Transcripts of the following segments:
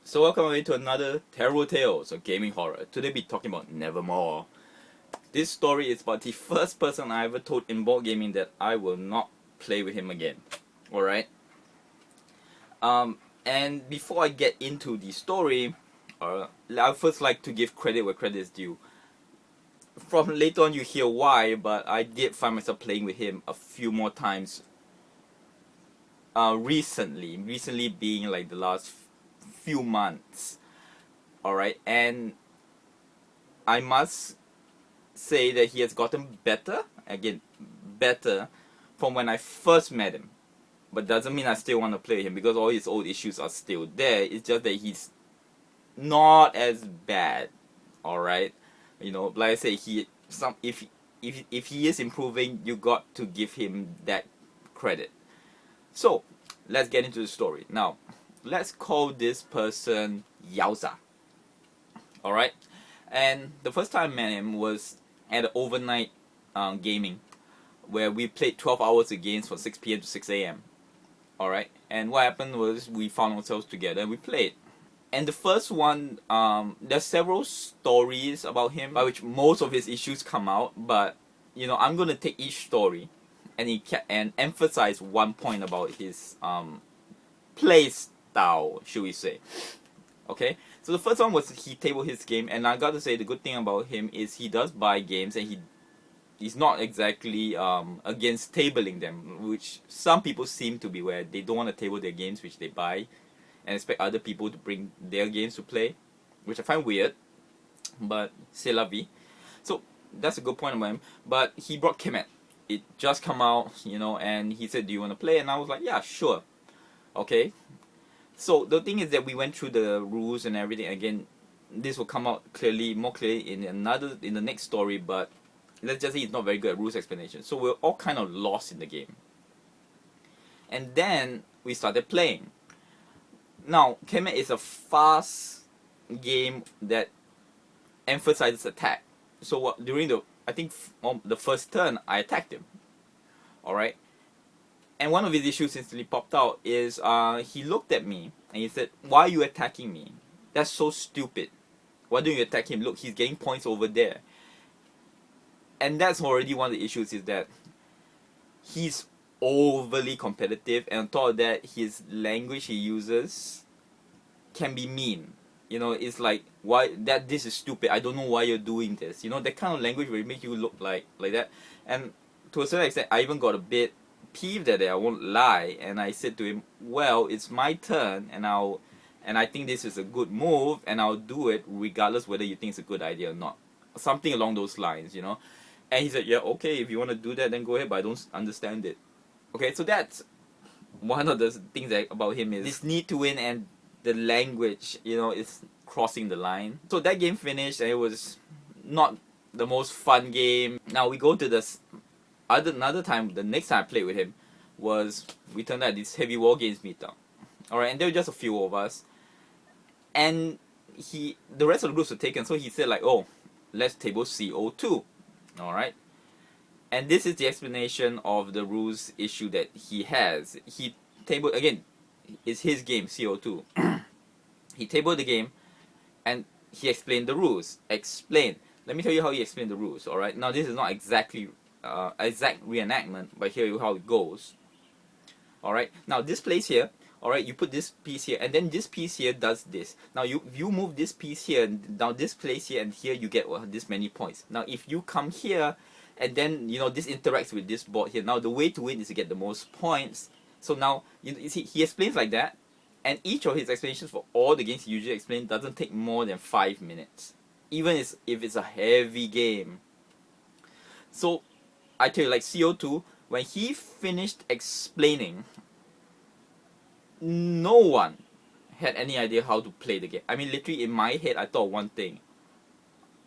So welcome to another Terrible Tales of Gaming Horror. Today we're talking about Nevermore. This story is about the first person I ever told in board gaming that I will not play with him again. Alright? And before I get into the story, I'd first like to give credit where credit is due. From later on you hear why, but I did find myself playing with him a few more times recently being like the last few months. Alright, and I must say that he has gotten better, again, better from when I first met him. But doesn't mean I still want to play him because all his old issues are still there. It's just that he's not as bad. Alright? You know, like I say, if he is improving, you got to give him that credit. So, let's get into the story. Now, let's call this person Yauza. Alright? And the first time I met him was at an overnight gaming where we played 12 hours of games from 6 p.m. to 6 a.m. Alright? And what happened was we found ourselves together and we played. And the first one, there's several stories about him by which most of his issues come out, but you know, I'm going to take each story and emphasize one point about his play style, should we say. Okay, so the first one was he tabled his game, and I got to say the good thing about him is he does buy games, and he's not exactly against tabling them, which some people seem to be, where they don't want to table their games which they buy and expect other people to bring their games to play, which I find weird, but c'est la vie. So that's a good point about him. But he brought Kemet. It just come out, you know, and he said, do you want to play? And I was like, yeah, sure. Okay. So the thing is that we went through the rules and everything. Again, this will come out more clearly in the next story, but let's just say he's not very good at rules explanation. So we're all kind of lost in the game. And then we started playing. Now, Kemet is a fast game that emphasizes attack. So during the first turn, I attacked him. Alright? And one of his issues instantly popped out is he looked at me and he said, why are you attacking me? That's so stupid. Why don't you attack him? Look, he's getting points over there. And that's already one of the issues, is that he's overly competitive, and on top of that, his language he uses can be mean. You know, it's like, this is stupid, I don't know why you're doing this. You know, that kind of language will make you look like that. And to a certain extent, I even got a bit peeved at it, I won't lie, and I said to him, well, it's my turn, and I think this is a good move, and I'll do it regardless whether you think it's a good idea or not. Something along those lines, you know. And he said, yeah, okay, if you want to do that, then go ahead, but I don't understand it. Okay, so that's one of the things about him, is this need to win, and the language, you know, is crossing the line. So that game finished, and it was not the most fun game. Now we go to this another time. The next time I played with him was, we turned out this heavy war games meetup. Alright, and there were just a few of us. And the rest of the groups were taken, so he said like, oh, let's table CO2. Alright. And this is the explanation of the rules issue that he has. He tabled, again, it's his game, CO2. He tabled the game, and he explained the rules. Let me tell you how he explained the rules, alright? Now, this is not exactly exact reenactment, but here how it goes. Alright? Now, this place here, alright, you put this piece here, and then this piece here does this. Now, you move this piece here, and now this place here, and here you get this many points. Now, if you come here, and then, you know, this interacts with this board here. Now, the way to win is to get the most points. So now, you see, he explains like that, and each of his explanations for all the games he usually explains doesn't take more than 5 minutes. Even if it's a heavy game. So, I tell you, like CO2, when he finished explaining, no one had any idea how to play the game. I mean, literally in my head, I thought one thing.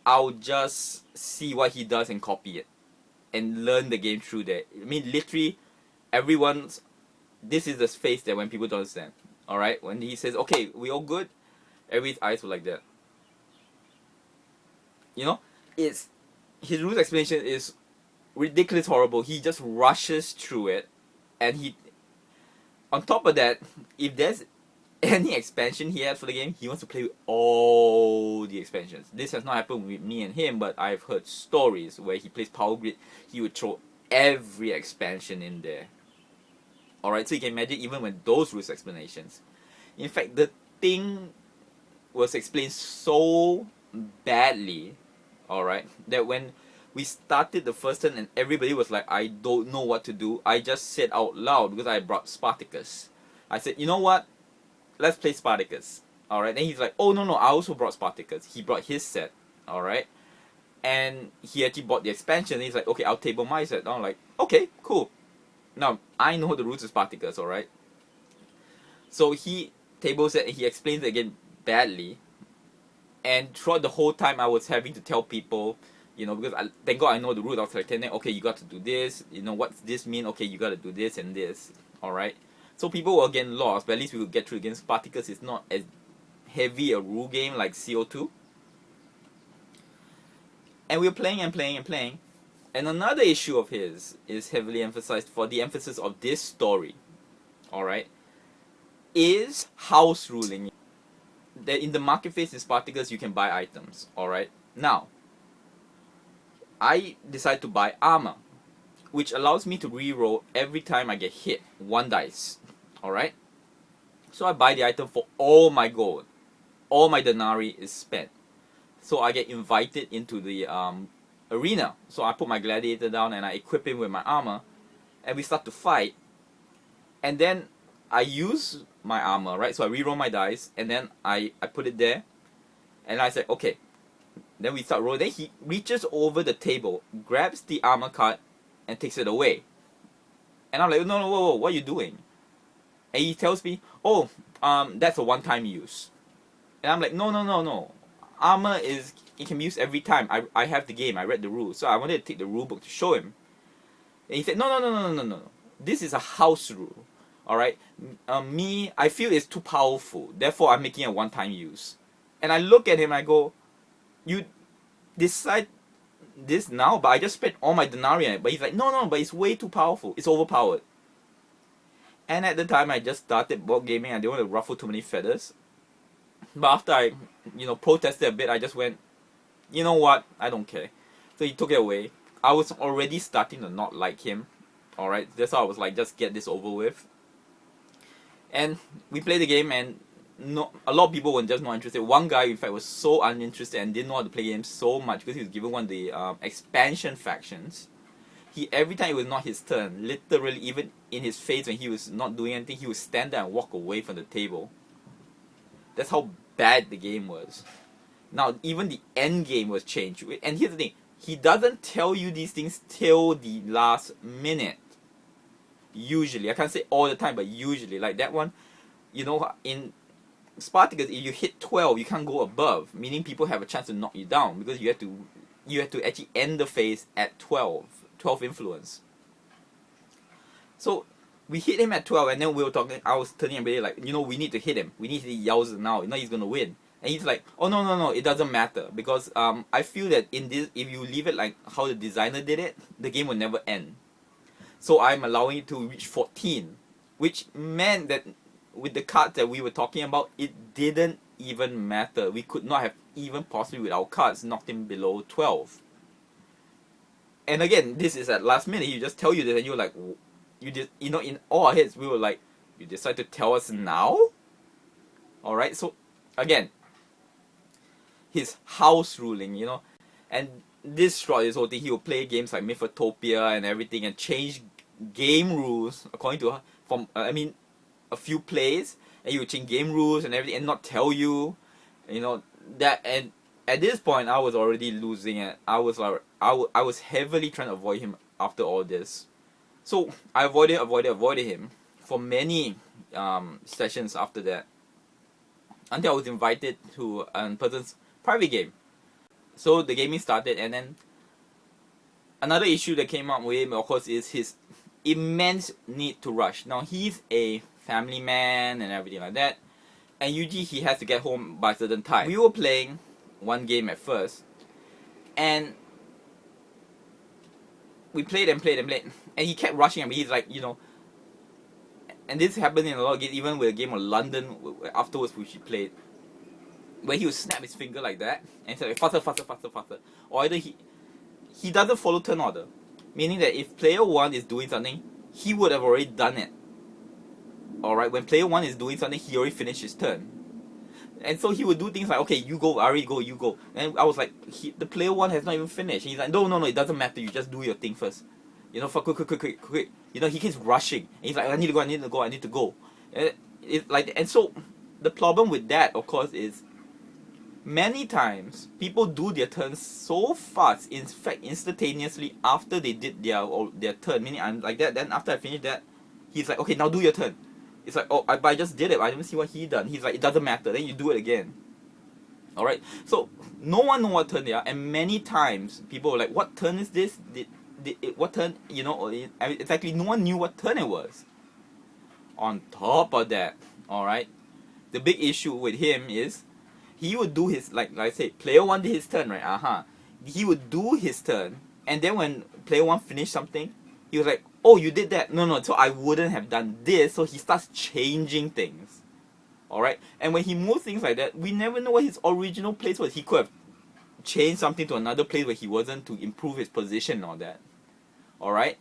I'll just see what he does and copy it. And learn the game through that. I mean, literally, this is the face that when people don't understand. Alright? When he says, okay, we all good? Everybody's eyes were like that. You know? His rules explanation is ridiculous, horrible. He just rushes through it. And on top of that, if there's any expansion he had for the game, he wants to play with all the expansions. This has not happened with me and him, but I've heard stories where he plays Power Grid, he would throw every expansion in there. Alright, so you can imagine even when those rules explanations. In fact, the thing was explained so badly, alright, that when we started the first turn and everybody was like, I don't know what to do, I just said out loud, because I brought Spartacus. I said, you know what? Let's play Spartacus. Alright, and he's like, oh no, I also brought Spartacus. He brought his set. Alright. And he actually bought the expansion. And he's like, okay, I'll table my set. And I'm like, okay, cool. Now, I know the rules of Spartacus, alright? So he tables it and he explains it again badly. And throughout the whole time, I was having to tell people, you know, because thank God I know the rules. I was like telling them, okay, you got to do this. You know, what's this mean? Okay, you got to do this and this. Alright? So people were again lost, but at least we would get through again. Spartacus is not as heavy a rule game like CO2. And we were playing and playing and playing. And another issue of his is heavily emphasized for the emphasis of this story, alright, is house ruling. That in the market phase in Spartacus you can buy items, alright. Now, I decide to buy armor, which allows me to reroll every time I get hit, 1 dice, alright. So I buy the item for all my gold. All my denarii is spent. So I get invited into the arena. So I put my gladiator down and I equip him with my armor. And we start to fight. And then I use my armor, right? So I reroll my dice. And then I put it there. And I say, okay. Then we start rolling. Then he reaches over the table, grabs the armor card, and takes it away. And I'm like, no, whoa, what are you doing? And he tells me, oh, that's a one-time use. And I'm like, no. Armor is, it can be used every time. I have the game, I read the rules. So I wanted to take the rule book to show him. And he said, no. This is a house rule. Alright? I feel it's too powerful. Therefore, I'm making a one-time use. And I look at him and I go, you decide this now, but I just spent all my denarii on it. But he's like, no, but it's way too powerful. It's overpowered. And at the time, I just started board gaming. I didn't want to ruffle too many feathers. But after I, protested a bit, I just went, you know what? I don't care. So he took it away. I was already starting to not like him. Alright, that's how I was like, just get this over with. And we played the game, and a lot of people were just not interested. One guy, in fact, was so uninterested and didn't know how to play games so much because he was given one of the expansion factions. Every time it was not his turn, literally, even in his face when he was not doing anything, he would stand there and walk away from the table. That's how bad the game was. Now, even the end game was changed. And here's the thing, he doesn't tell you these things till the last minute. Usually. I can't say all the time, but usually. Like that one, in Spartacus, if you hit 12, you can't go above. Meaning people have a chance to knock you down because you have to actually end the phase at 12 influence. So we hit him at 12, and then we were talking. I was telling everybody like, we need to hit him. We need to hit Yowza now. He's gonna win. And he's like, oh no, it doesn't matter because I feel that in this, if you leave it like how the designer did it, the game will never end. So I'm allowing it to reach 14, which meant that with the cards that we were talking about, it didn't even matter. We could not have even possibly with our cards knocked him below 12. And again, this is at last minute. You just tell you this, and you're like, in all our heads, we were like, you decide to tell us now? Alright, so again, his house ruling, and this throughout this whole thing, he will play games like Mythotopia and everything and change game rules according to, a few plays, and he would change game rules and everything and not tell you, that. And at this point, I was already losing it. I was like, I was heavily trying to avoid him after all this. So I avoided him for many sessions after that, until I was invited to a person's private game. So the gaming started, and then another issue that came up with him, of course, is his immense need to rush. Now, he's a family man and everything like that, and usually he has to get home by a certain time. We were playing one game at first, and we played, and he kept rushing at me. He's like, and this happened in a lot of games, even with a game of London afterwards which he played, where he would snap his finger like that and say faster, faster, faster, faster. Or either he doesn't follow turn order, meaning that if player 1 is doing something, he would have already done it. Alright, when player 1 is doing something, he already finished his turn. And so he would do things like, okay, you go, I already go, you go. And I was like, the player 1 has not even finished. He's like, no, it doesn't matter, you just do your thing first. You know, quick. You know, he keeps rushing. And he's like, I need to go. And so the problem with that, of course, is many times people do their turns so fast, in fact, instantaneously after they did their turn. Meaning, I'm like that. Then after I finish that, he's like, okay, now do your turn. It's like, oh, I just did it. I didn't see what he done. He's like, it doesn't matter. Then you do it again. All right. So no one know what turn they are, and many times people were like, what turn is this? What turn? You know, exactly. No one knew what turn it was. On top of that, all right, the big issue with him is he would do his, like I said, player 1 did his turn, right? He would do his turn, and then when player 1 finished something, he was like, oh, you did that. No, so I wouldn't have done this. So he starts changing things. Alright? And when he moves things like that, we never know what his original place was. He could have changed something to another place where he wasn't, to improve his position and all that. Alright?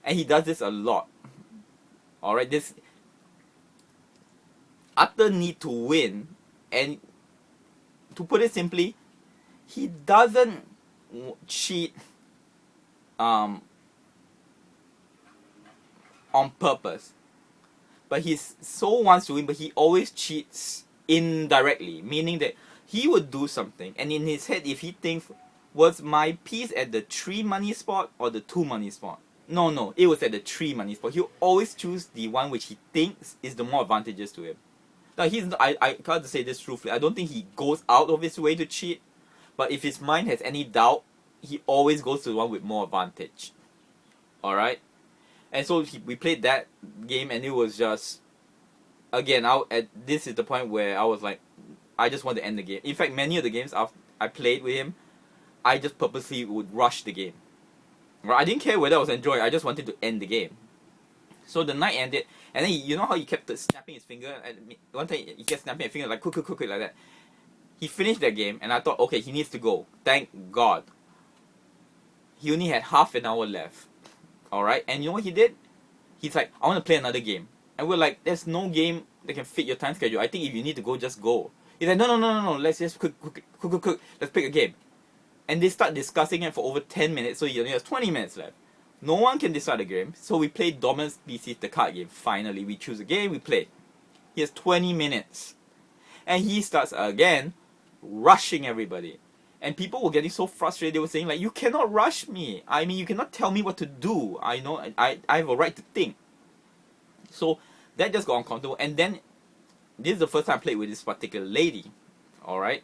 And he does this a lot. Alright? This utter need to win. And to put it simply, he doesn't cheat on purpose, but he so wants to win, but he always cheats indirectly, meaning that he would do something, and in his head, if he thinks, was my piece at the 3 money spot or the 2 money spot? No, it was at the 3 money spot. He'll always choose the one which he thinks is the more advantageous to him. Now, I can't say this truthfully, I don't think he goes out of his way to cheat, but if his mind has any doubt, he always goes to the one with more advantage. Alright? And so we played that game, and it was just, again, this is the point where I was like, I just want to end the game. In fact, many of the games I played with him, I just purposely would rush the game. Right? I didn't care whether I was enjoying, I just wanted to end the game. So the night ended, and then you know how he kept snapping his finger? And one time he kept snapping his finger like quick like that. He finished that game, and I thought, okay, he needs to go. Thank God. He only had half an hour left. Alright, and you know what he did? He's like, I want to play another game. And we're like, there's no game that can fit your time schedule. I think if you need to go, just go. He's like, no, let's just quick, let's pick a game. And they start discussing it for over 10 minutes, so he only has 20 minutes left. No one can decide the game, so we play Dominant Species, the card game. Finally, we choose a game, we play. He has 20 minutes. And he starts again, rushing everybody. And people were getting so frustrated, they were saying like, you cannot rush me. I mean, you cannot tell me what to do. I know, I have a right to think. So that just got uncomfortable. And then, this is the first time I played with this particular lady. Alright?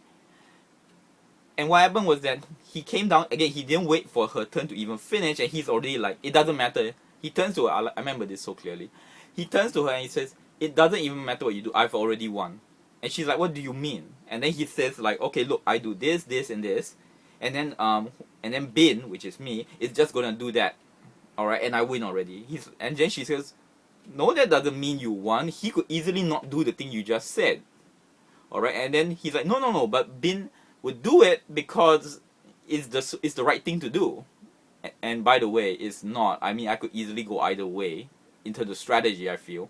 And what happened was that he came down, again, he didn't wait for her turn to even finish, and he's already like, it doesn't matter. He turns to her, I remember this so clearly. He turns to her and he says, it doesn't even matter what you do, I've already won. And she's like, what do you mean? And then he says like, okay, look, I do this, this, and this. And then Bin, which is me, is just gonna do that. Alright, and I win already. And then she says, no, that doesn't mean you won. He could easily not do the thing you just said. Alright, and then he's like, no, but Bin would do it because it's the right thing to do. And by the way, it's not. I mean, I could easily go either way in terms of strategy, I feel.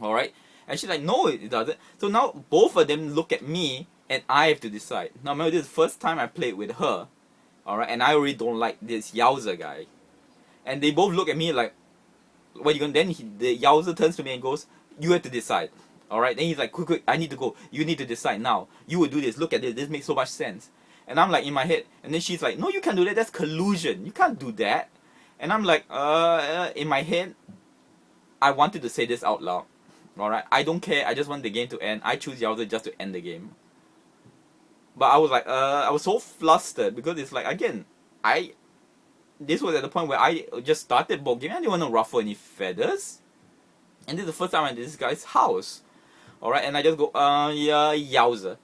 Alright? And she's like, no, it doesn't. So now both of them look at me and I have to decide. Now remember, this is the first time I played with her. Alright, and I already don't like this Yowza guy. And they both look at me like, what are you gonna? Then the Yowza turns to me and goes, you have to decide. Alright, then he's like, quick, I need to go. You need to decide now. You will do this. Look at this makes so much sense. And I'm like in my head, and then she's like, no, you can't do that. That's collusion. You can't do that. And I'm like, in my head, I wanted to say this out loud. Alright, I don't care, I just want the game to end. I choose Yowza just to end the game. But I was like, I was so flustered because it's like, again, this was at the point where I just started board game. I didn't want to ruffle any feathers. And this is the first time I'm at this guy's house. Alright, and I just go, yeah, Yowza.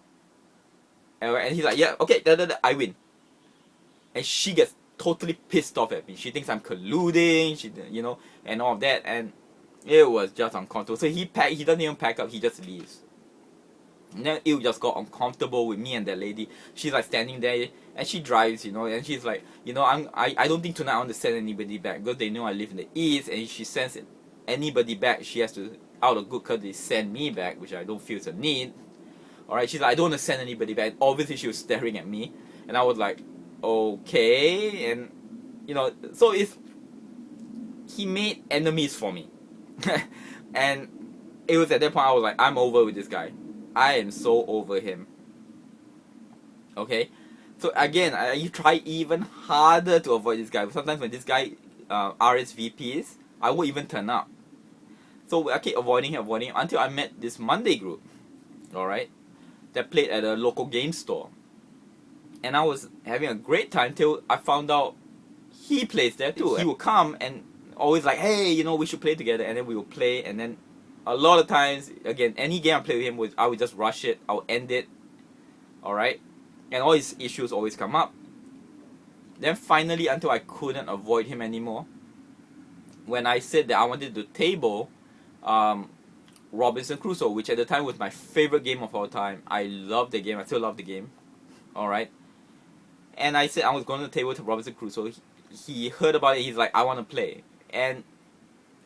And he's like, yeah, okay, I win. And she gets totally pissed off at me. She thinks I'm colluding, and all of that. And It was just uncomfortable. So he doesn't even pack up, he just leaves. And then it just got uncomfortable with me and that lady. She's like standing there and she drives, and she's like, I don't think tonight I want to send anybody back because they know I live in the East, and if she sends anybody back, she has to, out of good courtesy, send me back, which I don't feel is a need. Alright, she's like, I don't want to send anybody back. Obviously she was staring at me, and I was like, okay, and so he made enemies for me. And it was at that point I was like, I'm over with this guy. I am so over him. Okay, so again, I try even harder to avoid this guy. Sometimes when this guy RSVPs, I won't even turn up. So I keep avoiding him until I met this Monday group, alright, that played at a local game store. And I was having a great time till I found out he plays there too. He would come and always like, hey, we should play together, and then we would play, and then a lot of times, again, any game I play with him, I would just rush it, I would end it, alright, and all his issues always come up. Then finally, until I couldn't avoid him anymore, when I said that I wanted to table Robinson Crusoe, which at the time was my favorite game of all time. I love the game, I still love the game, alright, and I said I was going to table to Robinson Crusoe. He heard about it, he's like, I want to play, and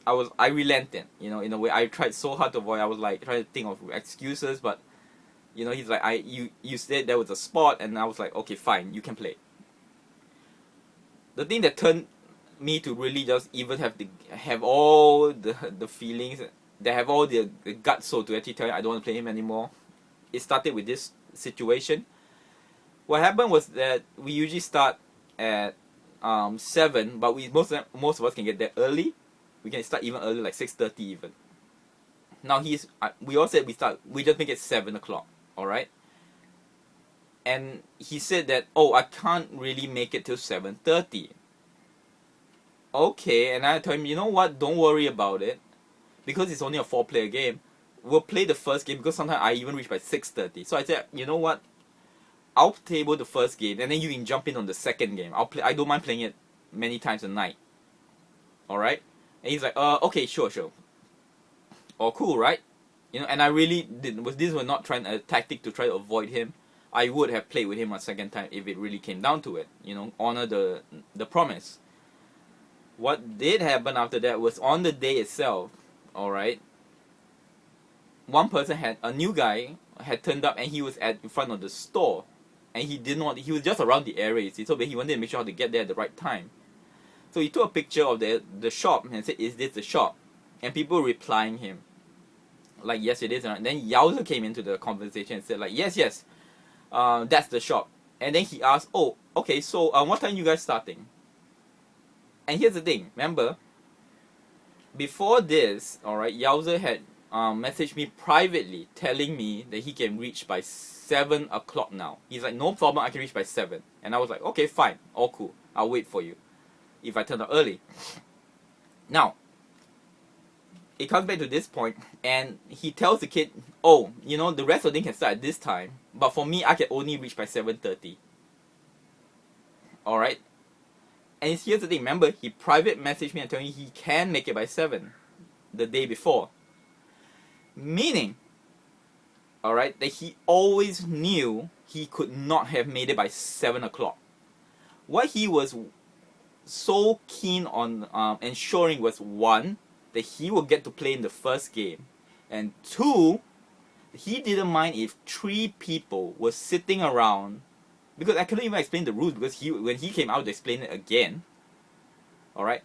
I relented, in a way. I tried so hard to avoid. I was like trying to think of excuses, but he's like, you said there was a spot, and I was like, okay, fine, you can play. The thing that turned me to really just even have all the feelings, that have all the guts, so to actually tell you I don't want to play him anymore. It started with this situation. What happened was that we usually start at 7, but most of us can get there early. We can start even early, like 6:30 even. Now we all said we just make it 7 o'clock, alright? And he said that, I can't really make it till 7:30. Okay, and I told him, you know what, don't worry about it. Because it's only a 4-player game, we'll play the first game, because sometimes I even reach by 6:30. So I said, you know what, I'll table the first game, and then you can jump in on the second game. I don't mind playing it many times a night. Alright? And he's like, okay, sure. Oh, cool, right? And I really didn't. This was not trying a tactic to try to avoid him. I would have played with him a second time if it really came down to it. Honor the promise. What did happen after that was on the day itself, alright, one person a new guy had turned up, and he was in front of the store. And he was just around the area, you see, so he wanted to make sure how to get there at the right time. So he took a picture of the shop and said, is this the shop? And people replying him, like, yes it is. And then Yowza came into the conversation and said, like, yes, that's the shop. And then he asked, oh, okay, so what time you guys starting? And here's the thing, remember, before this, alright, Yowza had messaged me privately telling me that he can reach by 7 o'clock now. He's like, no problem, I can reach by 7. And I was like, okay, fine, all cool, I'll wait for you if I turn up early. Now, it comes back to this point, and he tells the kid, the rest of the thing can start at this time, but for me, I can only reach by 7:30. Alright? And here's the thing, remember, he private messaged me and told me he can make it by 7 the day before. Meaning, alright, that he always knew he could not have made it by 7 o'clock. What he was so keen on ensuring was, 1, that he would get to play in the first game, and 2, he didn't mind if 3 people were sitting around, because I couldn't even explain the rules, because when he came out to explain it again, alright,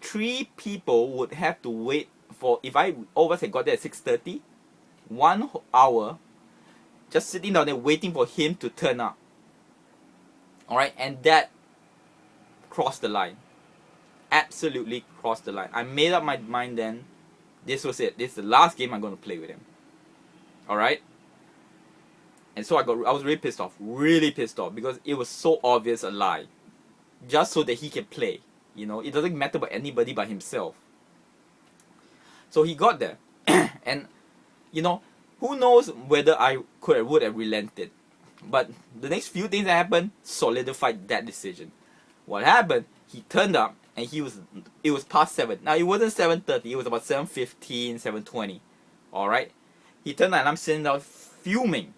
3 people would have to wait for, if all of us had got there at 6:30, 1 hour just sitting down there waiting for him to turn up. Alright, and that crossed the line. Absolutely crossed the line. I made up my mind then, this was it. This is the last game I'm going to play with him. Alright? And so I was really pissed off, because it was so obvious a lie. Just so that he can play. It doesn't matter about anybody but himself. So he got there. And, who knows whether I would have relented. But the next few things that happened solidified that decision. What happened, he turned up, and it was past 7. Now it wasn't 7:30, it was about 7:15, 7:20. Alright? He turned out and I'm sitting down fuming.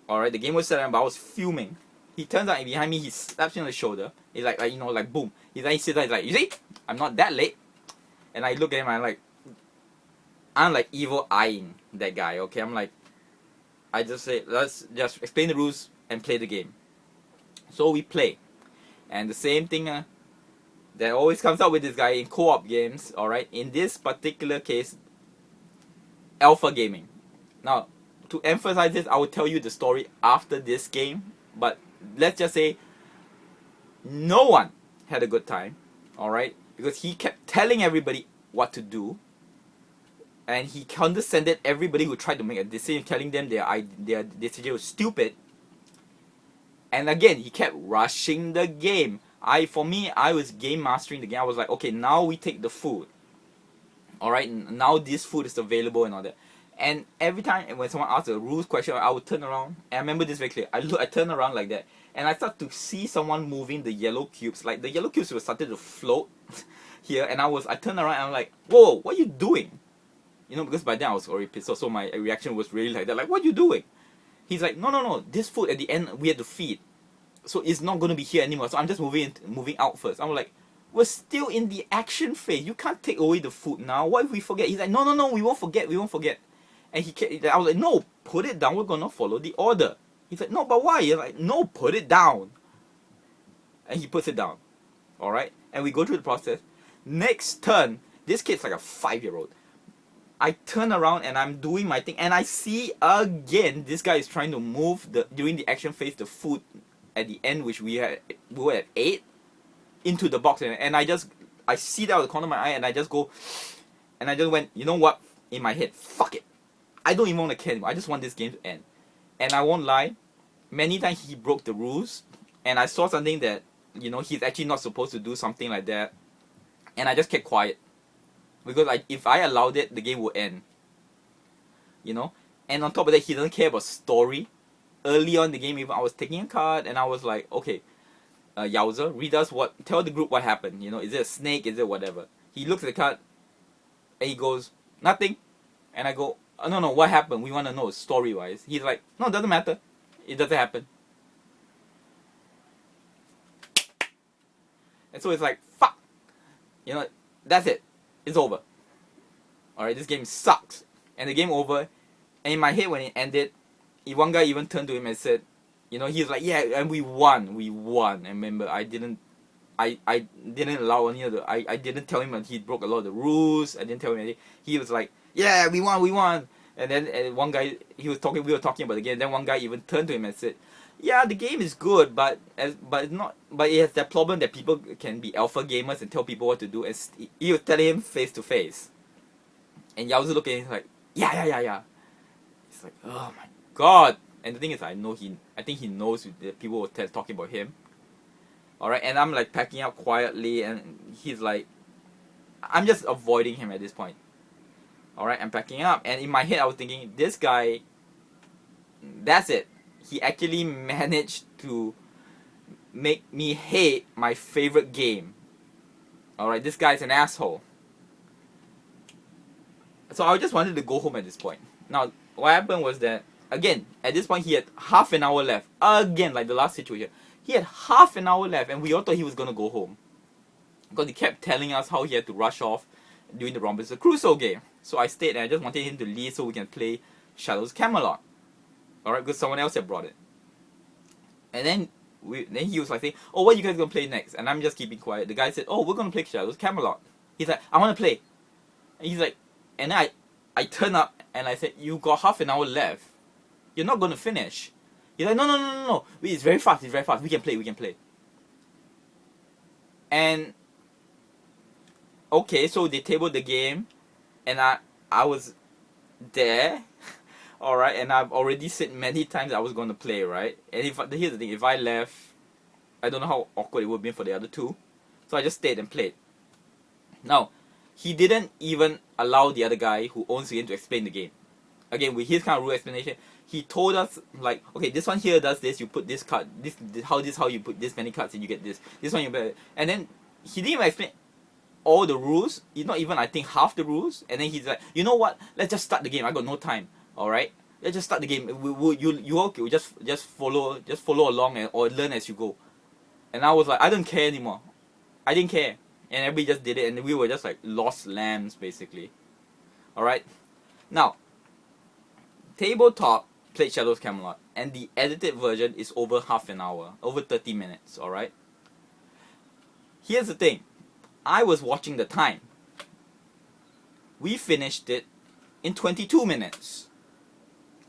Alright, the game was set up, but I was fuming. He turns out behind me, he slaps me on the shoulder. He's like you know, like boom. He sits there, he's like, you see? I'm not that late. And I look at him, I'm like evil eyeing that guy, okay? I'm like, I just say, let's just explain the rules and play the game. So we play. And the same thing that always comes up with this guy in co-op games, alright? In this particular case, alpha gaming. Now, to emphasize this, I will tell you the story after this game. But let's just say no one had a good time, alright? Because he kept telling everybody what to do. And he condescended everybody who tried to make a decision, telling them their decision was stupid. And again, he kept rushing the game. For me, I was game mastering the game. I was like, okay, now we take the food. Alright, now this food is available and all that. And every time when someone asked a rules question, I would turn around. And I remember this very clear. I turn around like that. And I start to see someone moving the yellow cubes. Like the yellow cubes were starting to float here. And I turned around and I'm like, whoa, what are you doing? You know, because by then I was already pissed off. So my reaction was really like that. Like, what are you doing? He's like, no. This food at the end, we had to feed. So it's not going to be here anymore. So I'm just moving out first. I'm like, we're still in the action phase. You can't take away the food now. What if we forget? He's like, no, we won't forget. And I was like, no, put it down. We're going to follow the order. He's like, no, but why? You're like, no, put it down. And he puts it down. Alright? And we go through the process. Next turn, this kid's like a 5-year-old. I turn around and I'm doing my thing. And I see again, this guy is trying to move, during the action phase, the food at the end, which we were at 8, into the box. And I see that out of the corner of my eye and I just go, and I just went, you know what? In my head, fuck it. I don't even want to care anymore. I just want this game to end. And I won't lie, many times he broke the rules, and I saw something that, you know, he's actually not supposed to do something like that, and I just kept quiet. Because if I allowed it, the game would end. You know? And on top of that, he doesn't care about story. Early on in the game, even I was taking a card, and I was like, okay, Yowza, tell the group what happened. You know, is it a snake? Is it whatever? He looks at the card, and he goes, nothing. And I go, oh, no, what happened? We want to know story-wise. He's like, no, it doesn't matter. It doesn't happen. And so it's like, fuck. You know, that's it. It's over. Alright, this game sucks. And the game over. And in my head when it ended, one guy even turned to him and said, you know, he's like, yeah, and we won. And remember, I didn't allow any of the, I didn't tell him that he broke a lot of the rules. I didn't tell him anything. He was like, yeah, we won. And then one guy, we were talking about the game. Then one guy even turned to him and said, yeah, the game is good, but it has that problem that people can be alpha gamers and tell people what to do. And he was telling him face to face. And Yao was looking at him like, yeah. It's like, oh my god. And the thing is, I think he knows that people were talking about him. Alright, and I'm like packing up quietly, and he's like, I'm just avoiding him at this point. Alright, I'm packing up, and in my head I was thinking, this guy, that's it. He actually managed to make me hate my favorite game. Alright, this guy's an asshole. So I just wanted to go home at this point. Now, what happened was that, again, at this point he had half an hour left. Again, like the last situation. He had half an hour left, and we all thought he was going to go home. Because he kept telling us how he had to rush off during the Robinson Crusoe game. So I stayed, and I just wanted him to leave so we can play Shadow's Camelot. Alright, because someone else had brought it. And then he was like saying, oh, what are you guys going to play next? And I'm just keeping quiet. The guy said, oh, we're going to play Shadow's Camelot. He's like, I want to play. And he's like, and then I turn up, and I said, you got half an hour left. You're not going to finish. He's like, no. It's very fast. We can play. And okay, so they tabled the game, and I was there, alright, and I've already said many times I was going to play, right? And here's the thing, if I left, I don't know how awkward it would have been for the other two, so I just stayed and played. Now, he didn't even allow the other guy who owns the game to explain the game. Again, with his kind of rule explanation, he told us, like, okay, this one here does this, you put this card, how you put this many cards and you get this. This one you better. And then he didn't even explain all the rules. He's not even, I think, half the rules. And then he's like, you know what? Let's just start the game. I got no time. All right, let's just start the game. You okay? We just follow along or learn as you go. And I was like, I don't care anymore. I didn't care, and everybody just did it, and we were just like lost lambs basically. All right, now tabletop played Shadows Camelot, and the edited version is over half an hour, over 30 minutes. All right. Here's the thing, I was watching the time. We finished it in 22 minutes.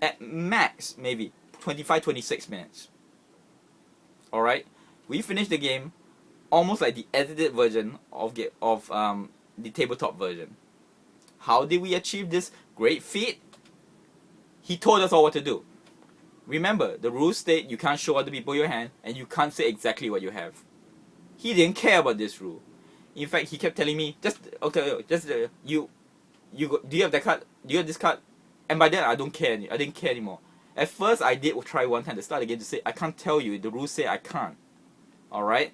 At max, maybe 25, 26 minutes. Alright? We finished the game almost like the edited version of the tabletop version. How did we achieve this great feat? He told us all what to do. Remember, the rules state you can't show other people your hand and you can't say exactly what you have. He didn't care about this rule. In fact, he kept telling me, do you have that card? Do you have this card? And by then, I didn't care anymore. At first, I did try one time to start the game to say, I can't tell you. The rules say I can't. Alright?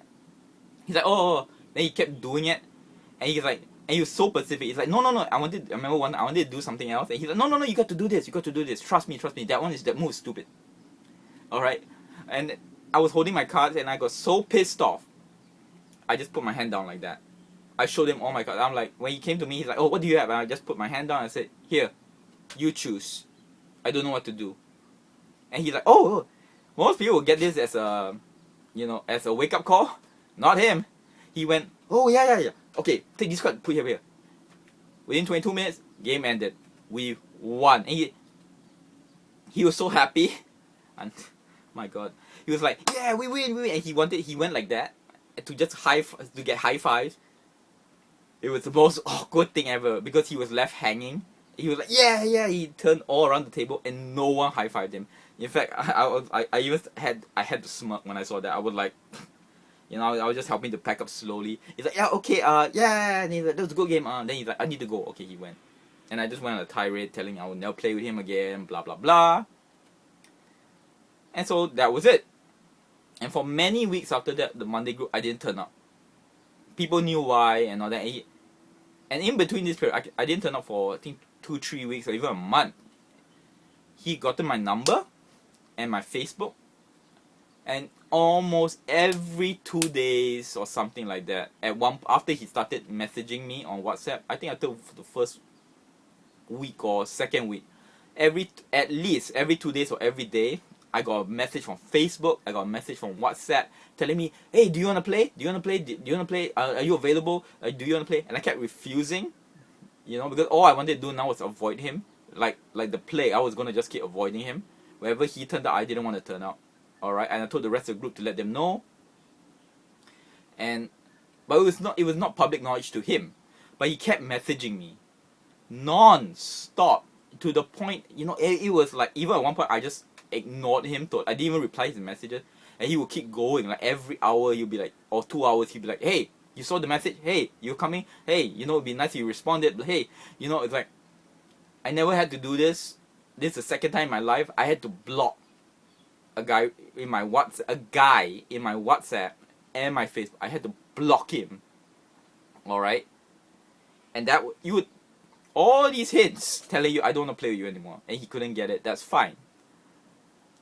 He's like, oh. Then he kept doing it. And he's like, and he was so specific. He's like, no. I wanted to do something else. And he's like, no, you got to do this. Trust me. That move is stupid. Alright? And I was holding my cards and I got so pissed off. I just put my hand down like that. I showed him all my cards. I'm like, when he came to me, he's like, oh, what do you have? And I just put my hand down and I said, here. You choose. I don't know what to do. And he's like, oh, most people will get this as a, as a wake-up call. Not him. He went, oh, yeah. Okay, take this card, put here. Within 22 minutes, game ended. We won. And he was so happy. And, my God. He was like, yeah, we win. And he went like that to just to get high fives. It was the most awkward thing ever because he was left hanging. He was like, yeah. He turned all around the table and no one high-fived him. In fact, I even had to smirk when I saw that. I was like, I was just helping to pack up slowly. He's like, yeah, okay, yeah. And he's like, that was a good game. Then he's like, I need to go. Okay, he went. And I just went on a tirade telling him I would never play with him again, blah, blah, blah. And so that was it. And for many weeks after that, the Monday group, I didn't turn up. People knew why and all that. And in between this period, I didn't turn up for, I think, 2-3 weeks or even a month. He gotten my number and my Facebook, and almost every 2 days or something like that, after he started messaging me on WhatsApp, I think after the first week or second week, at least every 2 days or every day, I got a message from Facebook, I got a message from WhatsApp telling me, hey, do you want to play? Are you available? Do you want to play? And I kept refusing. Because all I wanted to do now was avoid him. Like the plague, I was going to just keep avoiding him. Wherever he turned out, I didn't want to turn out. Alright, and I told the rest of the group to let them know. But it was not public knowledge to him. But he kept messaging me. Non-stop. To the point, it was like, even at one point, I just ignored him. I didn't even reply his messages. And he would keep going. Like every hour, he'd be like, or 2 hours, he'd be like, hey, you saw the message? Hey, you're coming? Hey, it'd be nice if you responded. But hey, it's like, I never had to do this. This is the second time in my life I had to block a guy in my WhatsApp and my Facebook. I had to block him. Alright? And that, all these hints telling you I don't want to play with you anymore. And he couldn't get it. That's fine.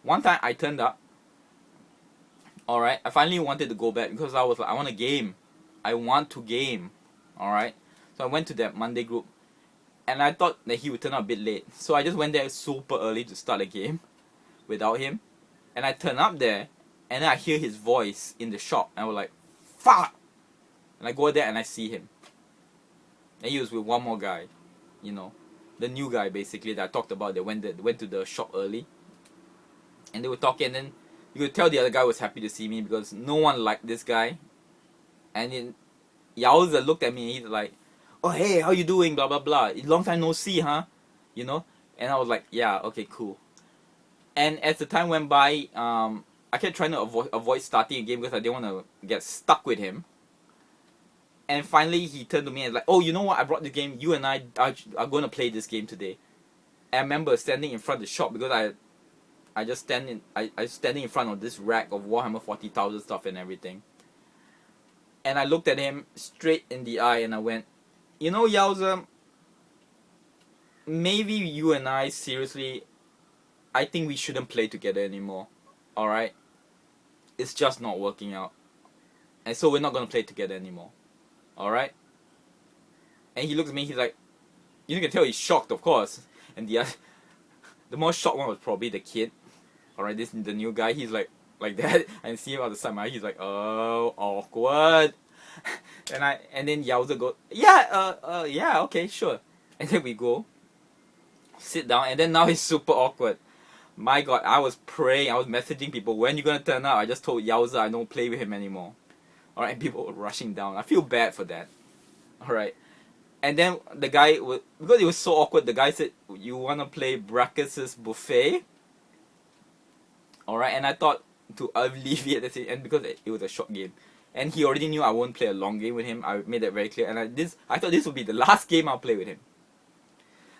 One time I turned up. Alright? I finally wanted to go back because I was like, I want a game. I want to game. Alright? So I went to that Monday group. And I thought that he would turn up a bit late. So I just went there super early to start the game without him. And I turn up there. And then I hear his voice in the shop. And I was like, fuck! And I go there and I see him. And he was with one more guy. The new guy basically that I talked about that went to the shop early. And they were talking, and then you could tell the other guy was happy to see me because no one liked this guy. And then Yowza looked at me and he's like, oh hey, how you doing, blah blah blah, long time no see, huh? And I was like, yeah, okay, cool. And as the time went by, I kept trying to avoid starting a game because I didn't want to get stuck with him. And finally he turned to me and was like, oh, you know what, I brought the game, you and I are going to play this game today. And I remember standing in front of the shop because I was standing in front of this rack of Warhammer 40,000 stuff and everything. And I looked at him straight in the eye and I went, you know, Yowza, maybe you and I, seriously, I think we shouldn't play together anymore. Alright? It's just not working out. And so we're not going to play together anymore. Alright? And he looks at me, he's like, you can tell he's shocked, of course. And the more shocked one was probably the kid. Alright, the new guy, he's like that. And see him on the side of my eye, he's like, oh, awkward. And then Yowza goes, yeah, okay, sure. And then we go, sit down, and then now he's super awkward. My god, I was praying, I was messaging people, when you gonna turn up? I just told Yowza I don't play with him anymore. Alright, people were rushing down. I feel bad for that. Alright. And then the guy, because it was so awkward, the guy said, you wanna play Brackus' Buffet? Alright, and I thought to alleviate the thing, and because it was a short game. And he already knew I won't play a long game with him. I made that very clear. And I thought this would be the last game I'll play with him.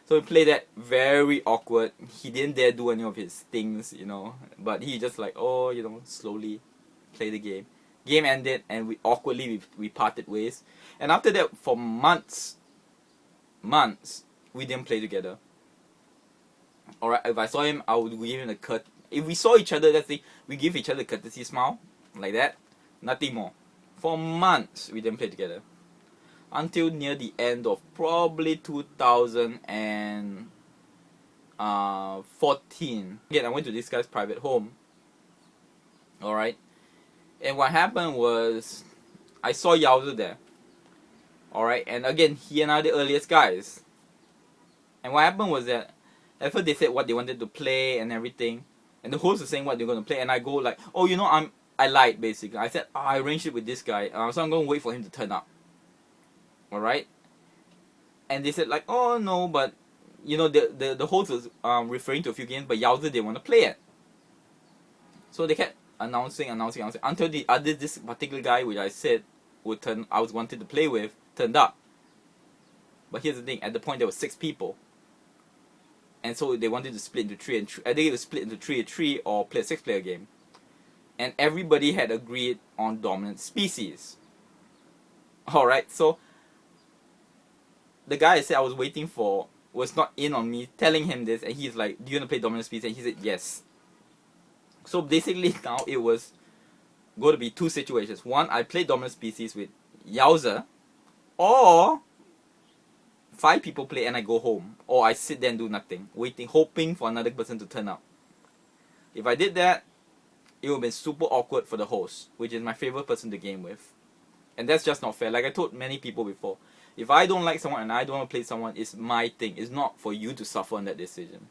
So we played that very awkward. He didn't dare do any of his things, you know. But he just like, oh, you know, slowly play the game. Game ended and we awkwardly we parted ways. And after that, for months, we didn't play together. Alright, if I saw him, I would give him a if we saw each other, let's say, we give each other a courtesy smile, like that. Nothing more. For months, we didn't play together. Until near the end of probably 2014. Again, I went to this guy's private home. Alright. And what happened was, I saw Yowza there. Alright, and again, he and I are the earliest guys. And what happened was that, at first they said what they wanted to play and everything. And the host was saying what they're going to play. And I go like, oh, you know, I lied, basically. I said, I arranged it with this guy, so I'm going to wait for him to turn up. Alright? And they said like, oh no, but, you know, the host was referring to a few games, but Yowza didn't want to play it. So they kept announcing, until this particular guy, which I said I was wanted to play with, turned up. But here's the thing, at the point there were 6 people. And so they wanted to split into 3 and 3. I think it was split into 3 and 3 or play a 6-player game. And everybody had agreed on dominant species. Alright, so the guy I said I was waiting for was not in on me telling him this, and he's like, do you want to play dominant species? And he said yes. So basically now it was going to be 2 situations. One, I play dominant species with Yowza, or 5 people play and I go home, or I sit there and do nothing, waiting, hoping for another person to turn up. If I did that, it would have been super awkward for the host, which is my favorite person to game with. And that's just not fair. Like I told many people before, if I don't like someone and I don't want to play someone, it's my thing. It's not for you to suffer on that decision.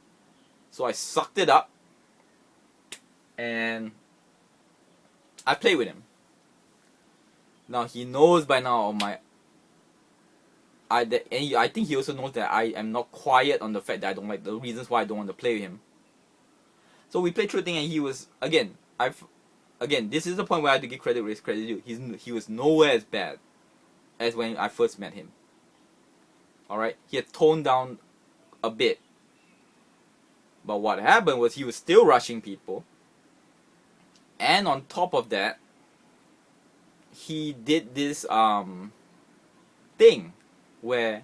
So I sucked it up, and I play with him. Now he knows by now I think he also knows that I am not quiet on the fact that I don't like the reasons why I don't want to play with him. So we played through the thing, and he was again, this is the point where I have to give credit where it's credit due. He was nowhere as bad as when I first met him. Alright? He had toned down a bit. But what happened was he was still rushing people. And on top of that, he did this thing where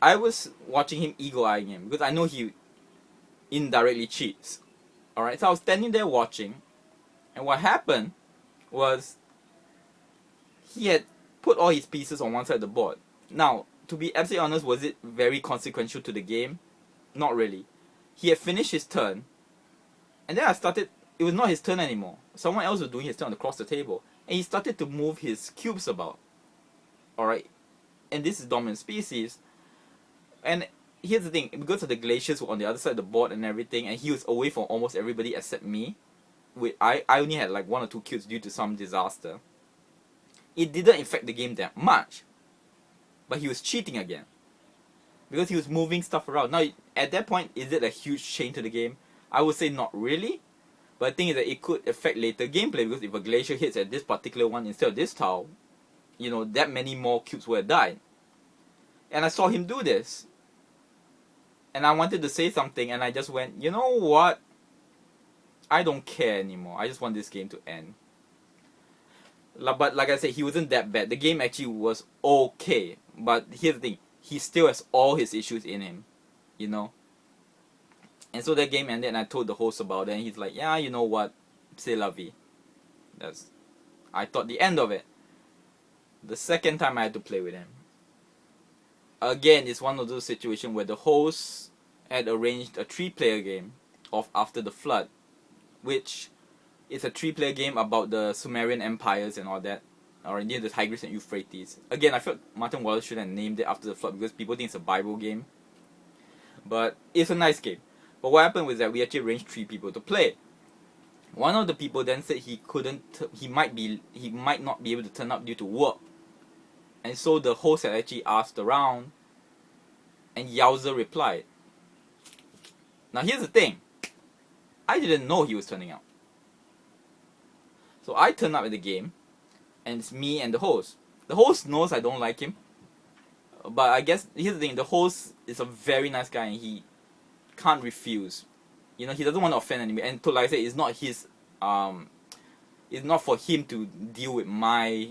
I was watching him eagle-eyeing him because I know he indirectly cheats. Alright, so I was standing there watching, and what happened was he had put all his pieces on one side of the board. Now, to be absolutely honest, was it very consequential to the game? Not really. He had finished his turn, and then it was not his turn anymore. Someone else was doing his turn across the table, and he started to move his cubes about. Alright, and this is dominant species, and here's the thing, because of the glaciers were on the other side of the board and everything, and he was away from almost everybody except me. I only had like 1 or 2 cubes due to some disaster. It didn't affect the game that much, but he was cheating again because he was moving stuff around. Now at that point, is it a huge change to the game? I would say not really, but the thing is that it could affect later gameplay, because if a glacier hits at this particular one instead of this tile, you know, that many more cubes would have died. And I saw him do this, and I wanted to say something, and I just went, you know what? I don't care anymore. I just want this game to end. But like I said, he wasn't that bad. The game actually was okay. But here's the thing, he still has all his issues in him, you know. And so that game ended, and I told the host about it, and he's like, yeah, you know what, c'est la vie. That's, I thought, the end of it. The second time I had to play with him, again, it's one of those situations where the host had arranged a 3-player game of After the Flood, which is a 3-player game about the Sumerian empires and all that, or near the Tigris and Euphrates. Again, I felt Martin Wallace should have named it After the Flood because people think it's a Bible game, but it's a nice game. But what happened was that we actually arranged 3 people to play. One of the people then said he might not be able to turn up due to work. And so the host had actually asked around, and Yowza replied. Now here's the thing, I didn't know he was turning up. So I turned up at the game, and it's me and the host. The host knows I don't like him, but I guess here's the thing, the host is a very nice guy and he can't refuse. You know, he doesn't want to offend anybody, and like I said, it's not his it's not for him to deal with my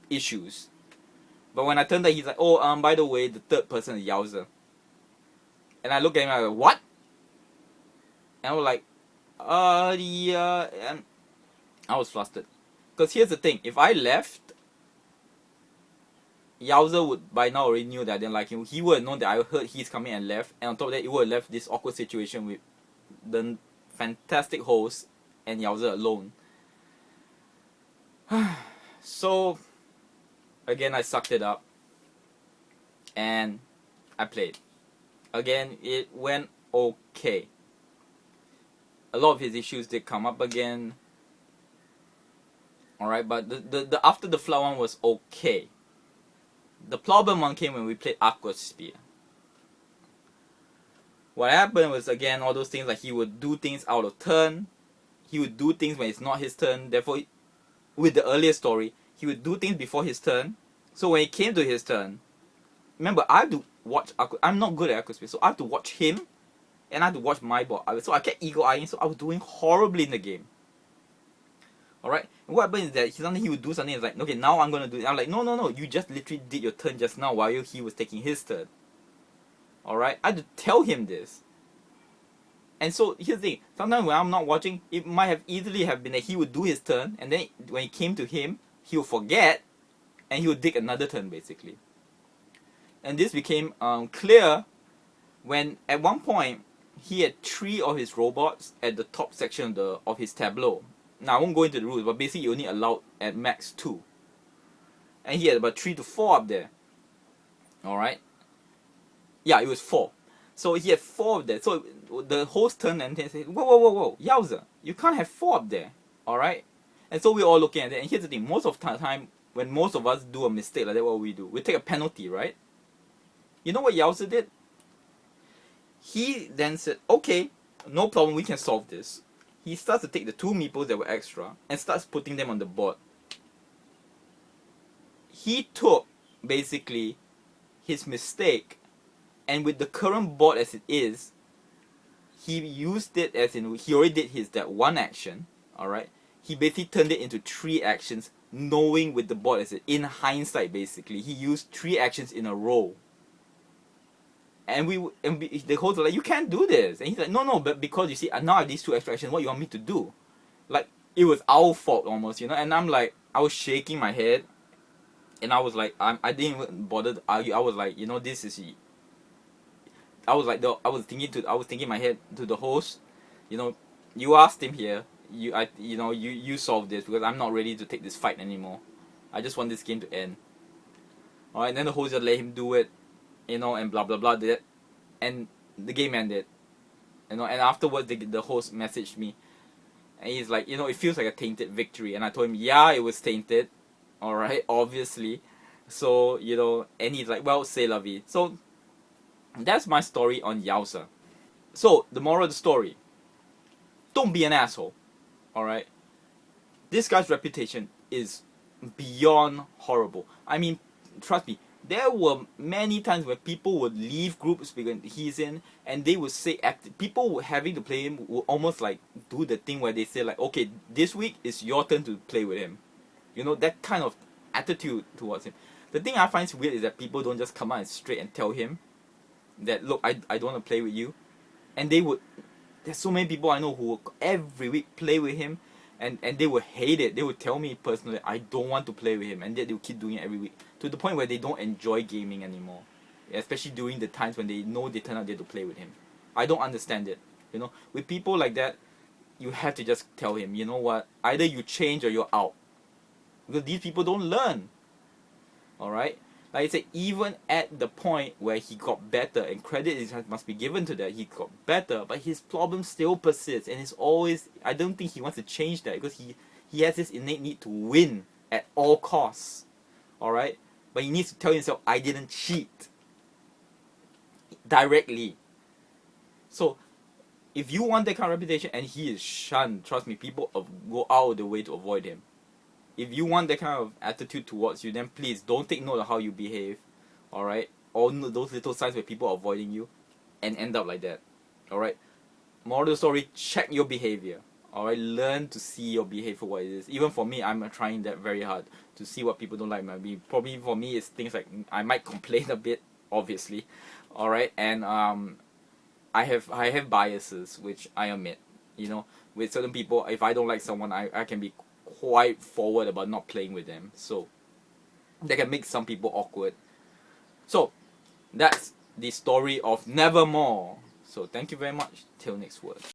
issues. But when I turned up, he's like, oh, by the way, the third person is Yowza. And I looked at him, I was like, what? And I was like, yeah, and I was flustered. Because here's the thing, if I left, Yowza would by now already knew that I didn't like him. He would have known that I heard he's coming and left, and on top of that, it would have left this awkward situation with the fantastic host and Yowza alone. So, again, I sucked it up, and I played. Again, it went okay. A lot of his issues did come up again. Alright, but the After the Flood one was okay. The problem one came when we played Aquasphere. What happened was, again, all those things like he would do things out of turn. He would do things when it's not his turn. Therefore, with the earlier story, he would do things before his turn. So when it came to his turn, remember, I have to watch I'm not good at Aquasphere, so I have to watch him, and I have to watch my board. So I kept eagle-eyeing, so I was doing horribly in the game. Alright, and what happened is that suddenly he would do something, it's like, okay, now I'm gonna do it. I'm like, no, you just literally did your turn just now while he was taking his turn. Alright, I had to tell him this. And so here's the thing, sometimes when I'm not watching, it might have easily have been that he would do his turn, and then when it came to him, he would forget, and he would dig another turn basically. And this became clear when at one point he had 3 of his robots at the top section of his tableau. Now I won't go into the rules, but basically you only allowed at max 2. And he had about 3 to 4 up there. Alright? Yeah, it was 4. So he had 4 up there. So the host turned and said, whoa, Yowza, you can't have 4 up there. Alright? And so we're all looking at it. And here's the thing, most of the time, when most of us do a mistake like that, what we do? We take a penalty, right? You know what Yowza did? He then said, okay, no problem, we can solve this. He starts to take the 2 meeples that were extra and starts putting them on the board. He took, basically, his mistake, and with the current board as it is, he used it as in, he already did that 1 action, alright? He basically turned it into 3 actions, knowing with the board as it, in hindsight basically, he used 3 actions in a row. And the host was like, you can't do this. And he's like, no, but because you see, now I have these 2 extra actions, what you want me to do? Like, it was our fault almost, you know? And I'm like, I was shaking my head. And I was like, I didn't even bother to argue. I was like, you know, this is... I was like, I was thinking in my head to the host, you know, you asked him here, you solve this because I'm not ready to take this fight anymore. I just want this game to end. Alright, and then the host just let him do it. You know, and blah blah blah did it, and the game ended. You know, and afterwards the host messaged me, and he's like, you know, it feels like a tainted victory, and I told him, yeah, it was tainted, alright, obviously. So, you know, and he's like, well, c'est la vie. So that's my story on Yowza. So the moral of the story: don't be an asshole. Alright, this guy's reputation is beyond horrible. I mean, trust me. There were many times where people would leave groups because he's in, and they would say, people having to play him would almost like do the thing where they say like, okay, this week it's your turn to play with him. You know, that kind of attitude towards him. The thing I find weird is that people don't just come out and straight and tell him that, look, I don't want to play with you. And they would, there's so many people I know who every week play with him, and they would hate it. They would tell me personally, I don't want to play with him, and yet they would keep doing it every week, to the point where they don't enjoy gaming anymore, especially during the times when they know they turn out there to play with him. I don't understand it. You know, with people like that, you have to just tell him, you know what, either you change or you're out, because these people don't learn. Alright? Like I said, even at the point where he got better, and credit must be given to that, he got better, but his problem still persists, and it's always, I don't think he wants to change that, because he has this innate need to win at all costs. Alright? But he needs to tell himself, I didn't cheat. Directly. So, if you want that kind of reputation, and he is shunned, trust me, people go out of the way to avoid him. If you want that kind of attitude towards you, then please don't take note of how you behave, alright? All those little signs where people are avoiding you and end up like that, alright? Moral of the story, check your behavior, alright? Learn to see your behavior for what it is. Even for me, I'm trying that very hard to see what people don't like about me. Probably for me, it's things like I might complain a bit, obviously, alright? And I have biases, which I admit, you know? With certain people, if I don't like someone, I can be quite forward about not playing with them, so that can make some people awkward. So that's the story of Nevermore. So thank you very much, till next word.